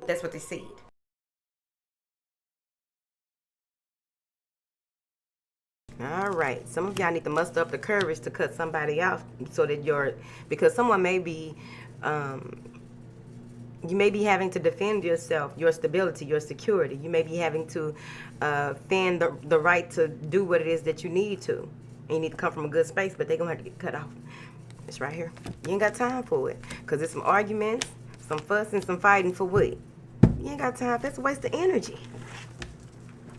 That's what they said. All right. Some of y'all need to muster up the courage to cut somebody off so that because someone may be, you may be having to defend yourself, your stability, your security. You may be having to fend the right to do what it is that you need to. And you need to come from a good space, but they're going to have to get cut off. It's right here. You ain't got time for it. Because there's some arguments, some fussing, some fighting for what? You ain't got time for it. It's a waste of energy.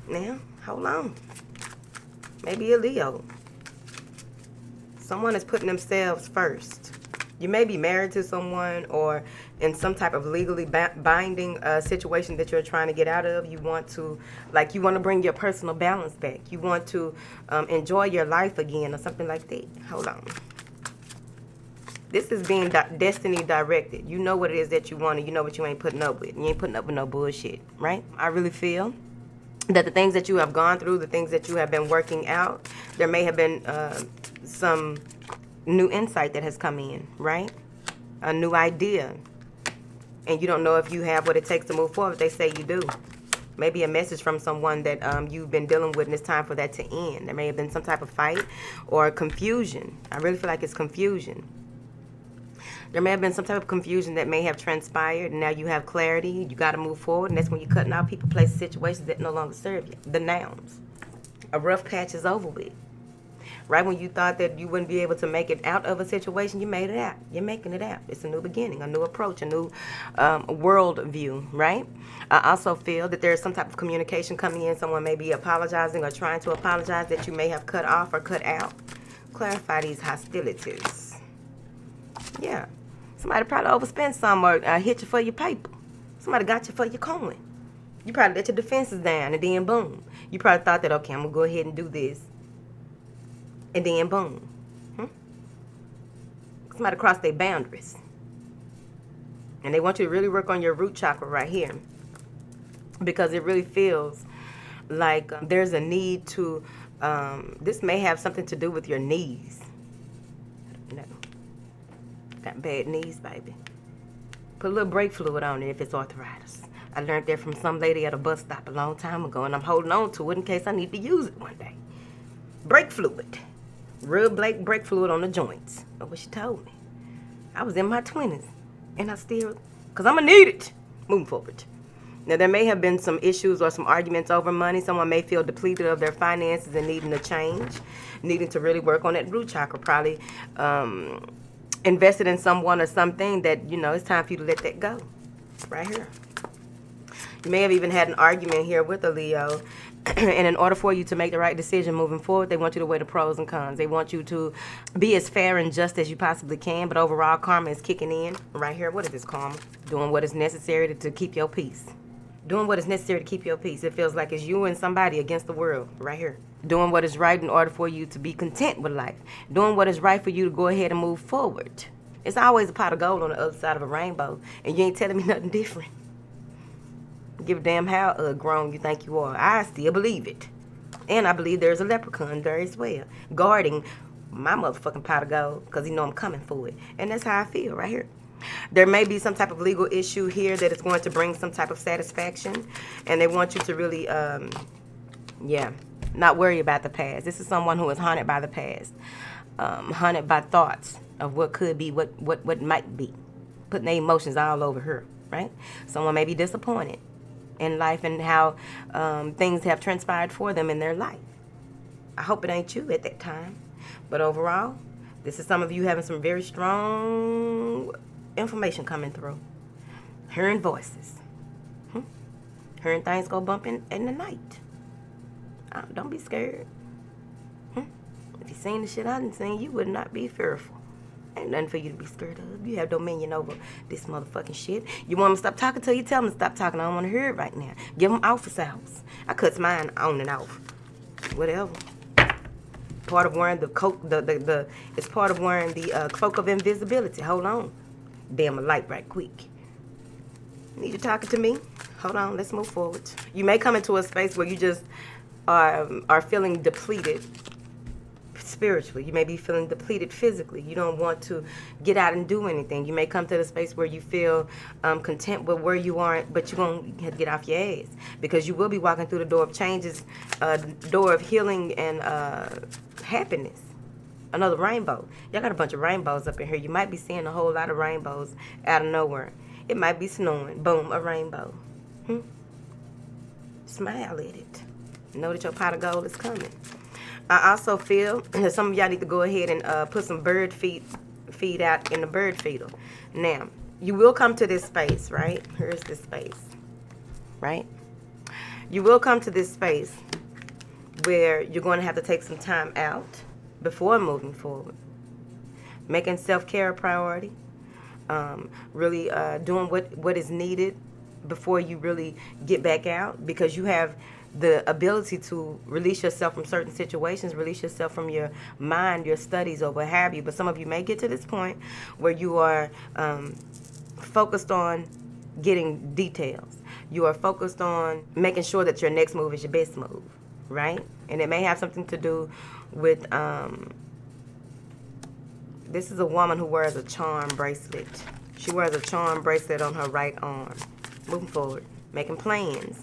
Now, hold on. Maybe a Leo. Someone is putting themselves first. You may be married to someone or in some type of legally binding situation that you're trying to get out of. You want to bring your personal balance back. You want to enjoy your life again or something like that. Hold on. This is being destiny directed. You know what it is that you want and you know what you ain't putting up with. You ain't putting up with no bullshit, right? I really feel that the things that you have gone through, the things that you have been working out, there may have been some new insight that has come in, right? A new idea. And you don't know if you have what it takes to move forward. They say you do. Maybe a message from someone that you've been dealing with and it's time for that to end. There may have been some type of fight or confusion. I really feel like it's confusion. There may have been some type of confusion that may have transpired, and now you have clarity. You got to move forward, and that's when you're cutting out people, places, situations that no longer serve you. The nouns. A rough patch is over with. Right when you thought that you wouldn't be able to make it out of a situation, you made it out. You're making it out. It's a new beginning, a new approach, a new world view, right? I also feel that there's some type of communication coming in. Someone may be apologizing or trying to apologize that you may have cut off or cut out. Clarify these hostilities. Yeah. Somebody probably overspent some or hit you for your paper. Somebody got you for your coin. You probably let your defenses down and then boom. You probably thought that, okay, I'm going to go ahead and do this. And then boom. Somebody crossed their boundaries. And they want you to really work on your root chakra right here. Because it really feels like there's a need to, this may have something to do with your knees. No. Got bad knees, baby. Put a little brake fluid on it if it's arthritis. I learned that from some lady at a bus stop a long time ago, and I'm holding on to it in case I need to use it one day. Brake fluid. Real brake fluid on the joints. That's what she told me. I was in my 20s, and I still, because I'm going to need it. Moving forward. Now, there may have been some issues or some arguments over money. Someone may feel depleted of their finances and needing to change, needing to really work on that root chakra, probably invested in someone or something that, you know, it's time for you to let that go. Right here. You may have even had an argument here with a Leo, and in order for you to make the right decision moving forward, they want you to weigh the pros and cons. They want you to be as fair and just as you possibly can, but overall, karma is kicking in. Right here, what is this karma? Doing what is necessary to keep your peace. Doing what is necessary to keep your peace. It feels like it's you and somebody against the world, right here. Doing what is right in order for you to be content with life. Doing what is right for you to go ahead and move forward. It's always a pot of gold on the other side of a rainbow, and you ain't telling me nothing different. Give a damn how grown you think you are. I still believe it. And I believe there's a leprechaun there as well, guarding my motherfucking pot of gold, because he know I'm coming for it. And that's how I feel right here. There may be some type of legal issue here that is going to bring some type of satisfaction, and they want you to really, not worry about the past. This is someone who is haunted by the past, haunted by thoughts of what could be, what might be, putting their emotions all over her, right? Someone may be disappointed in life and how things have transpired for them in their life. I hope it ain't you at that time. But overall, this is some of you having some very strong information coming through. Hearing voices. Hearing things go bump in the night. Don't be scared. If you seen the shit I done seen, you would not be fearful. Ain't nothing for you to be scared of. You have dominion over this motherfucking shit. You want them to stop talking till you tell them to stop talking. I don't want to hear it right now. Give them office hours. I cuts mine on and off. Whatever. Part of wearing the coat, it's part of wearing the cloak of invisibility. Hold on. Damn a light right quick. Need you talking to me? Hold on, let's move forward. You may come into a space where you just are feeling depleted spiritually. You may be feeling depleted physically. You don't want to get out and do anything. You may come to the space where you feel content with where you are, but you're going to have to get off your ass, because you will be walking through the door of changes, door of healing and happiness. Another rainbow. Y'all got a bunch of rainbows up in here. You might be seeing a whole lot of rainbows out of nowhere. It might be snowing. Boom, a rainbow. Smile at it. Know that your pot of gold is coming. I also feel that some of y'all need to go ahead and put some bird feed out in the bird feeder. Now, you will come to this space, right? Here's this space, right? You will come to this space where you're going to have to take some time out before moving forward. Making self-care a priority. Really doing what is needed before you really get back out, because you have the ability to release yourself from certain situations, release yourself from your mind, your studies, or what have you. But some of you may get to this point where you are focused on getting details. You are focused on making sure that your next move is your best move, right? And it may have something to do with, this is a woman who wears a charm bracelet. She wears a charm bracelet on her right arm. Moving forward, making plans.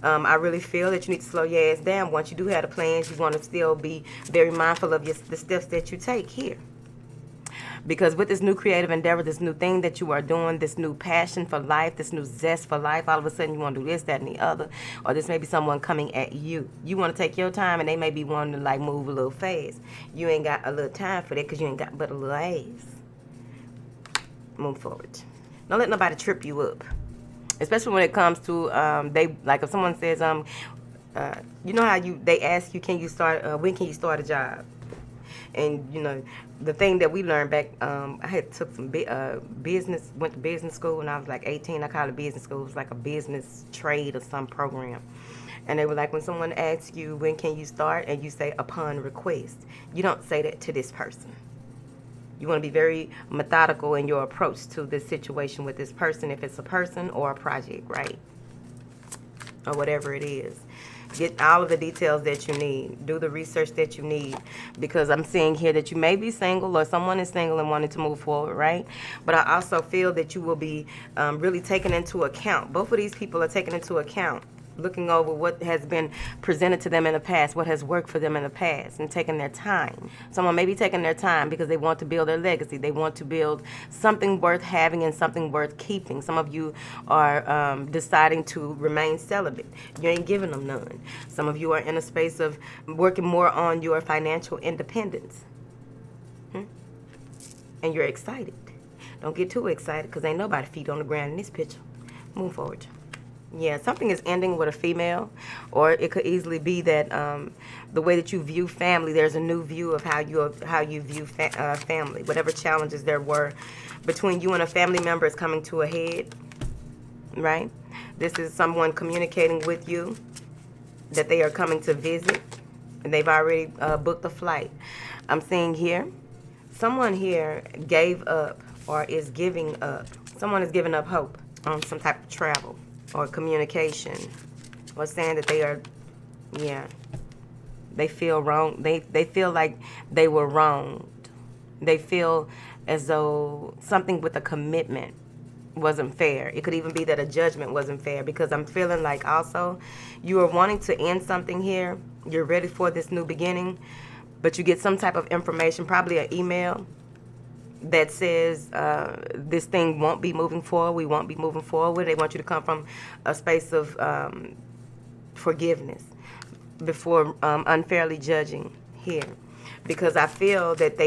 I really feel that you need to slow your ass down. Once you do have the plans, you want to still be very mindful of the steps that you take here. Because with this new creative endeavor, this new thing that you are doing, this new passion for life, this new zest for life, all of a sudden you want to do this, that, and the other. Or this may be someone coming at you. You want to take your time, and they may be wanting to like move a little fast. You ain't got a little time for that, because you ain't got but a little ass. Move forward. Don't let nobody trip you up. Especially when it comes to they, like if someone says you know how they ask you, can you start when can you start a job? And you know the thing that we learned back, I had took some business, went to business school when I was like 18. I call it business school. It was like a business trade or some program. And they were like, when someone asks you when can you start, and you say upon request, you don't say that to this person. You want to be very methodical in your approach to this situation with this person, if it's a person or a project, right? Or whatever it is. Get all of the details that you need. Do the research that you need, because I'm seeing here that you may be single, or someone is single and wanting to move forward, right? But I also feel that you will be really taken into account. Both of these people are taken into account, looking over what has been presented to them in the past, what has worked for them in the past, and taking their time. Someone may be taking their time because they want to build their legacy. They want to build something worth having and something worth keeping. Some of you are deciding to remain celibate. You ain't giving them none. Some of you are in a space of working more on your financial independence. And you're excited. Don't get too excited, because ain't nobody feet on the ground in this picture. Move forward. Yeah, something is ending with a female, or it could easily be that the way that you view family, there's a new view of how you view family. Whatever challenges there were between you and a family member is coming to a head, right? This is someone communicating with you that they are coming to visit, and they've already booked a flight. I'm seeing here, someone here gave up or is giving up. Someone is giving up hope on some type of travel or communication, or saying that they are, they feel wrong. They feel like they were wronged. They feel as though something with a commitment wasn't fair. It could even be that a judgment wasn't fair, because I'm feeling like also you are wanting to end something here. You're ready for this new beginning, but you get some type of information, probably an email, that says this thing won't be moving forward. We won't be moving forward. They want you to come from a space of forgiveness before unfairly judging here, because I feel that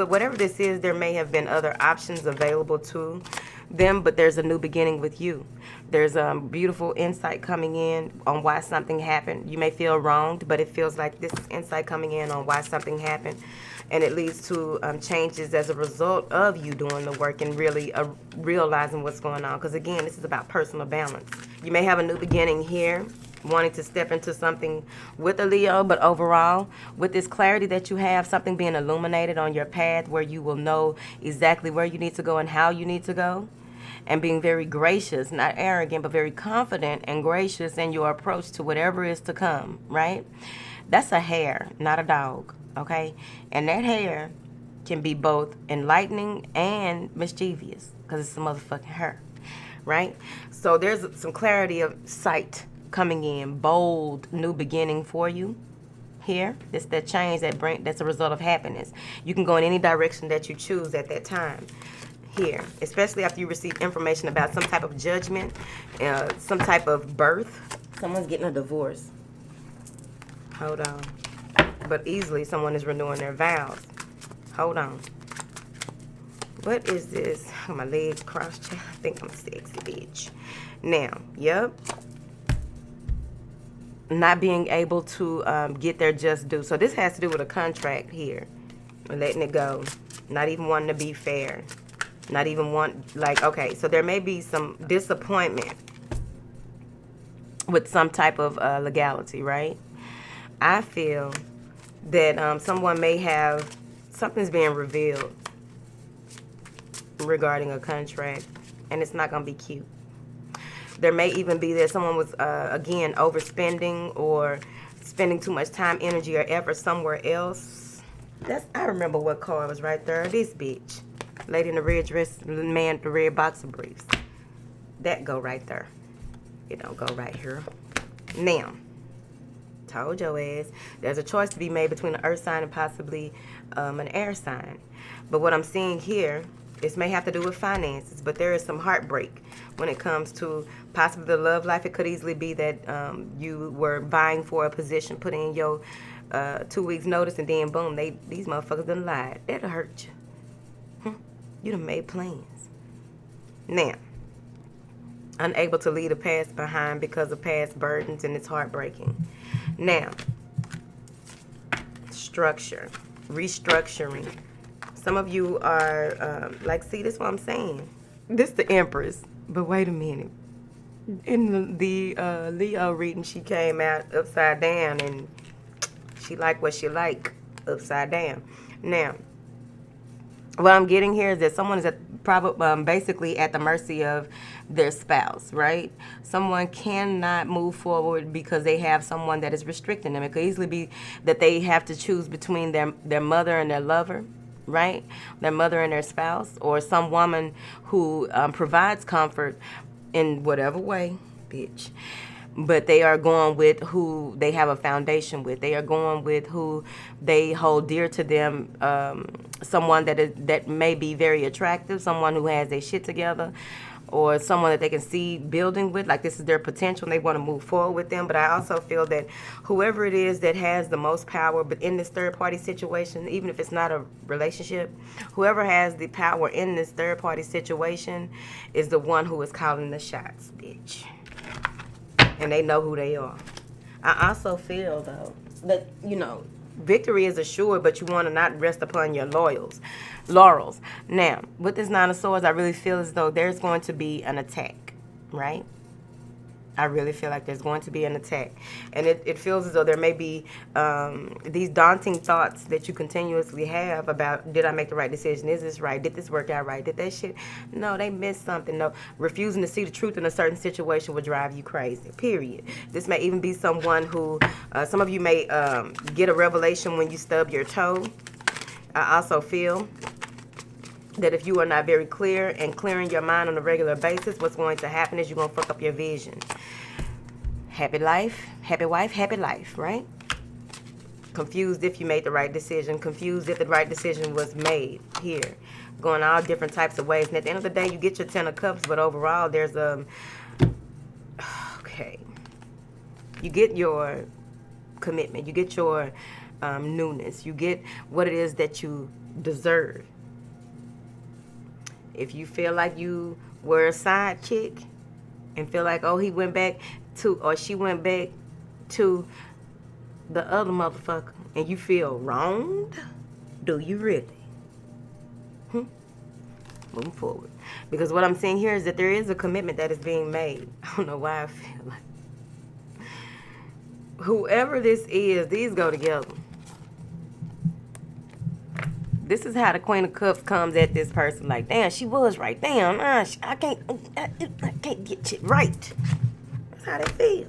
whatever this is, there may have been other options available to them, but there's a new beginning with you. There's beautiful insight coming in on why something happened. You may feel wronged, but it feels like this is insight coming in on why something happened. And it leads to changes as a result of you doing the work and really realizing what's going on. Because again, this is about personal balance. You may have a new beginning here, wanting to step into something with a Leo, but overall, with this clarity that you have, something being illuminated on your path where you will know exactly where you need to go and how you need to go. And being very gracious, not arrogant, but very confident and gracious in your approach to whatever is to come, right? That's a hare, not a dog. okay? And that hair can be both enlightening and mischievous because it's the motherfucking her, right? So there's some clarity of sight coming in, bold new beginning for you here. It's that change that's a result of happiness. You can go in any direction that you choose at that time here, especially after you receive information about some type of judgment, some type of birth. Someone's getting a divorce. Hold on. But easily someone is renewing their vows. Hold on. What is this? Oh, my legs crossed. I think I'm a sexy bitch. Now, yep. Not being able to get their just due. So this has to do with a contract here. Letting it go. Not even wanting to be fair. Not even okay, so there may be some disappointment with some type of legality, right? I feel that someone may have, something's being revealed regarding a contract, and it's not going to be cute. There may even be that someone was, again, overspending or spending too much time, energy, or effort somewhere else. I remember what card was right there. This bitch. Lady in the red dress, man with the red boxer briefs. That go right there. It don't go right here. Now, told your ass, there's a choice to be made between an earth sign and possibly an air sign. But what I'm seeing here, this may have to do with finances, but there is some heartbreak when it comes to possibly the love life. It could easily be that you were vying for a position, put in your 2 weeks notice, and then boom, these motherfuckers done lied. That'll hurt you. You done made plans. Now, unable to leave the past behind because of past burdens, and it's heartbreaking. Now, structure, restructuring. Some of you are, see, this is what I'm saying. This the Empress, but wait a minute. In the Leo reading, she came out upside down, and she liked what she liked upside down. Now, what I'm getting here is that someone is basically at the mercy of their spouse, right? Someone cannot move forward because they have someone that is restricting them. It could easily be that they have to choose between their mother and their lover, right? Their mother and their spouse, or some woman who provides comfort in whatever way, bitch. But they are going with who they have a foundation with. They are going with who they hold dear to them. Someone that may be very attractive, someone who has their shit together, or someone that they can see building with, like this is their potential and they want to move forward with them. But I also feel that whoever it is that has the most power, but in this third party situation, even if it's not a relationship, whoever has the power in this third party situation is the one who is calling the shots, bitch. And they know who they are. I also feel, though, that, victory is assured, but you want to not rest upon your laurels. Now, with this Nine of Swords, I really feel as though there's going to be an attack, right? I really feel like there's going to be an attack. And it feels as though there may be these daunting thoughts that you continuously have about, did I make the right decision? Is this right? Did this work out right? Did that shit? No, they missed something. No, refusing to see the truth in a certain situation will drive you crazy, period. This may even be someone who, some of you may get a revelation when you stub your toe. I also feel that if you are not very clear and clearing your mind on a regular basis, what's going to happen is you're going to fuck up your vision. Happy life, happy wife, happy life, right? Confused if you made the right decision. Confused if the right decision was made here. Going all different types of ways. And at the end of the day, you get your 10 of Cups, but overall, there's okay. You get your commitment. You get your newness. You get what it is that you deserve. If you feel like you were a side chick and feel like, oh, he went back to, or she went back to the other motherfucker, and you feel wronged, do you really? Moving forward. Because what I'm seeing here is that there is a commitment that is being made. I don't know why I feel like. Whoever this is, these go together. This is how the Queen of Cups comes at this person. Like, damn, she was right. Damn, I can't get shit right. That's how they feel.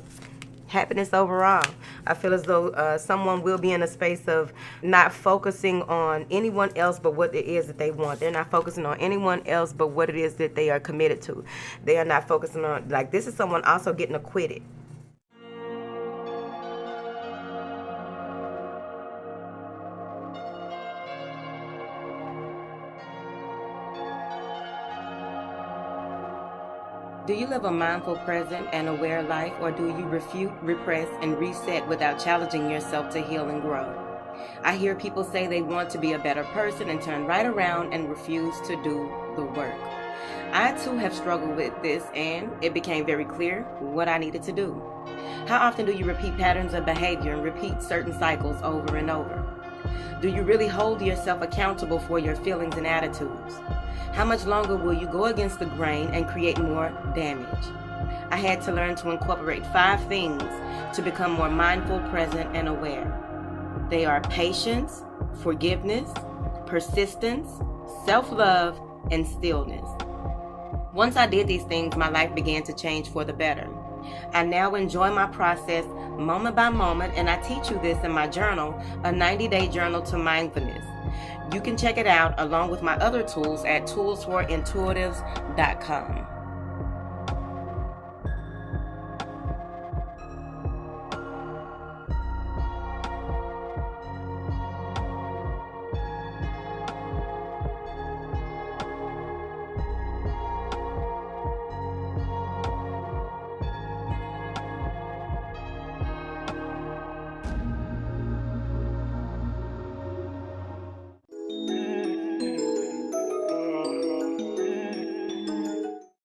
happiness overall. I feel as though someone will be in a space of not focusing on anyone else but what it is that they want. They're not focusing on anyone else but what it is that they are committed to. They are not focusing on, like, this is someone also getting acquitted. Do you live a mindful, present, and aware life, or do you refute, repress, and reset without challenging yourself to heal and grow? I hear people say they want to be a better person and turn right around and refuse to do the work. I too have struggled with this, and it became very clear what I needed to do. How often do you repeat patterns of behavior and repeat certain cycles over and over? Do you really hold yourself accountable for your feelings and attitudes? How much longer will you go against the grain and create more damage? I had to learn to incorporate 5 things to become more mindful, present, and aware. They are patience, forgiveness, persistence, self-love, and stillness. Once I did these things, my life began to change for the better. I now enjoy my process moment by moment, and I teach you this in my journal, a 90-day journal to mindfulness. You can check it out along with my other tools at toolsforintuitives.com.